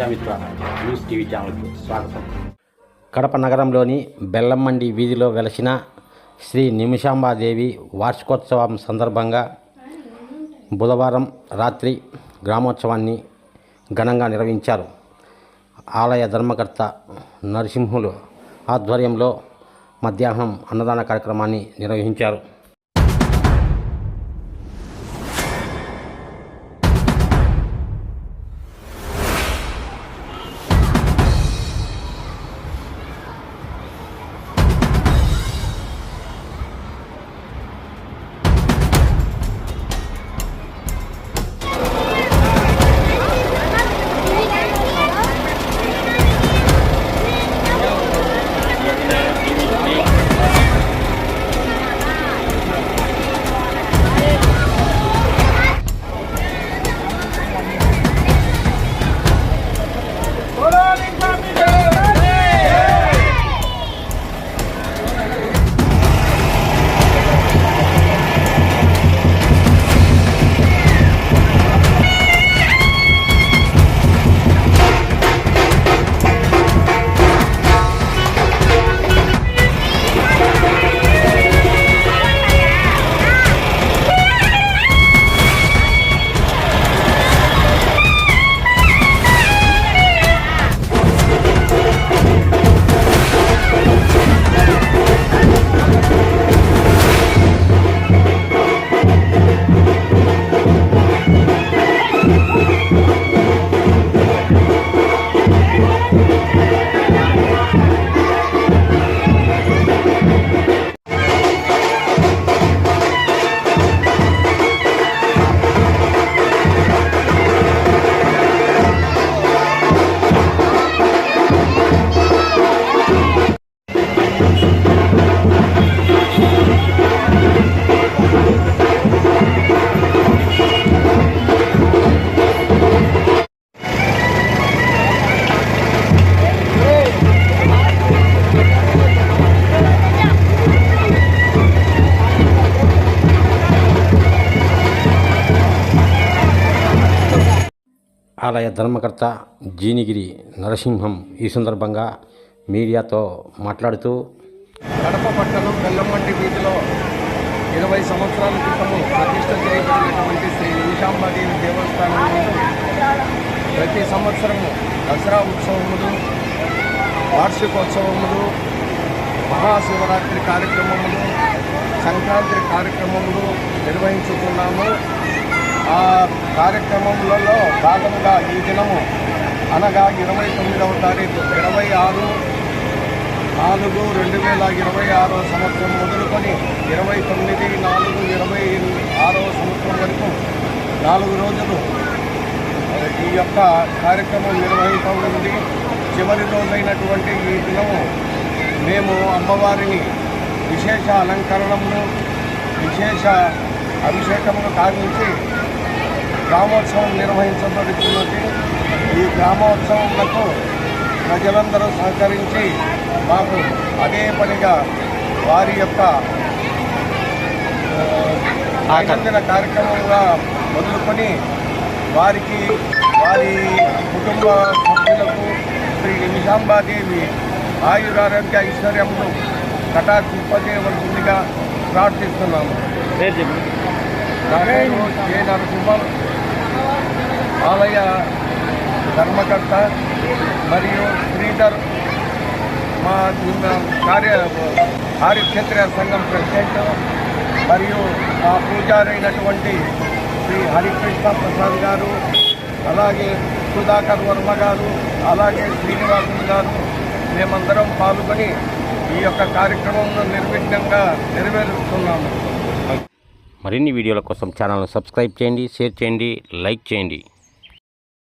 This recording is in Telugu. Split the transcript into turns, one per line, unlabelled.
ప్రజామిత్ర న్యూస్ టీవీ ఛానల్కు స్వాగతం. కడప నగరంలోని బెల్లంమండి వీధిలో వెలసిన శ్రీ నిమిషాంబాదేవి వార్షికోత్సవం సందర్భంగా బుధవారం రాత్రి గ్రామోత్సవాన్ని ఘనంగా నిర్వహించారు. ఆలయ ధర్మకర్త నరసింహులు ఆధ్వర్యంలో మధ్యాహ్నం అన్నదాన కార్యక్రమాన్ని నిర్వహించారు. ఆలయ ధర్మకర్త జీనిగిరి నరసింహం ఈ సందర్భంగా మీడియాతో మాట్లాడుతూ,
కడప పట్టణం బెల్లంమండి వీధిలో 20 సంవత్సరాల క్రితము ప్రతిష్ట చేయబడినటువంటి శ్రీ నిమిషాంబాదేవి దేవస్థానంలో ప్రతి సంవత్సరము దసరా ఉత్సవములు, వార్షికోత్సవములు, మహాశివరాత్రి కార్యక్రమములు, సంక్రాంతి కార్యక్రమములు నిర్వహించుకున్నాము. ఆ కార్యక్రమములలో భాగంగా ఈ దినము అనగా 29వ తారీఖు 26/4/2026 సంవత్సరం మొదలుకొని 29/4/26 సంవత్సరం వరకు 4 రోజులు ఈ యొక్క కార్యక్రమం నిర్వహించబడింది. చివరి రోజైనటువంటి ఈ దినము మేము అమ్మవారిని విశేష అలంకరణములు, విశేష అభిషేకములు కావించి గ్రామోత్సవం నిర్వహించబడుతున్నది. ఈ గ్రామోత్సవములకు ప్రజలందరూ సహకరించి మాకు అదే పనిగా వారి యొక్క దైనందిన కార్యక్రమంగా మొదలుకొని వారికి, వారి కుటుంబ సభ్యులకు శ్రీ నిమిషాంబాదేవి ఆయురారోగ్య ఐశ్వర్యములు కటాక్షింపజేయవలసిందిగా ప్రార్థిస్తున్నాము. జే నరసింహం, ఆలయ ధర్మకర్త మరియు శ్రీధర్, మా కార్యక్షేత్ర సంఘం ప్రెసిడెంట్ మరియు మా పూజారైనటువంటి శ్రీ హరికృష్ణ ప్రసాద్ గారు, అలాగే సుధాకర్ వర్మ గారు, అలాగే శ్రీనివాసులు గారు, మేమందరం పాల్గొని ఈ యొక్క కార్యక్రమంను నిర్విఘ్నంగా నెరవేరుస్తున్నాము.
మరిన్ని వీడియోల కోసం ఛానల్ను సబ్స్క్రైబ్ చేయండి, షేర్ చేయండి, లైక్ చేయండి.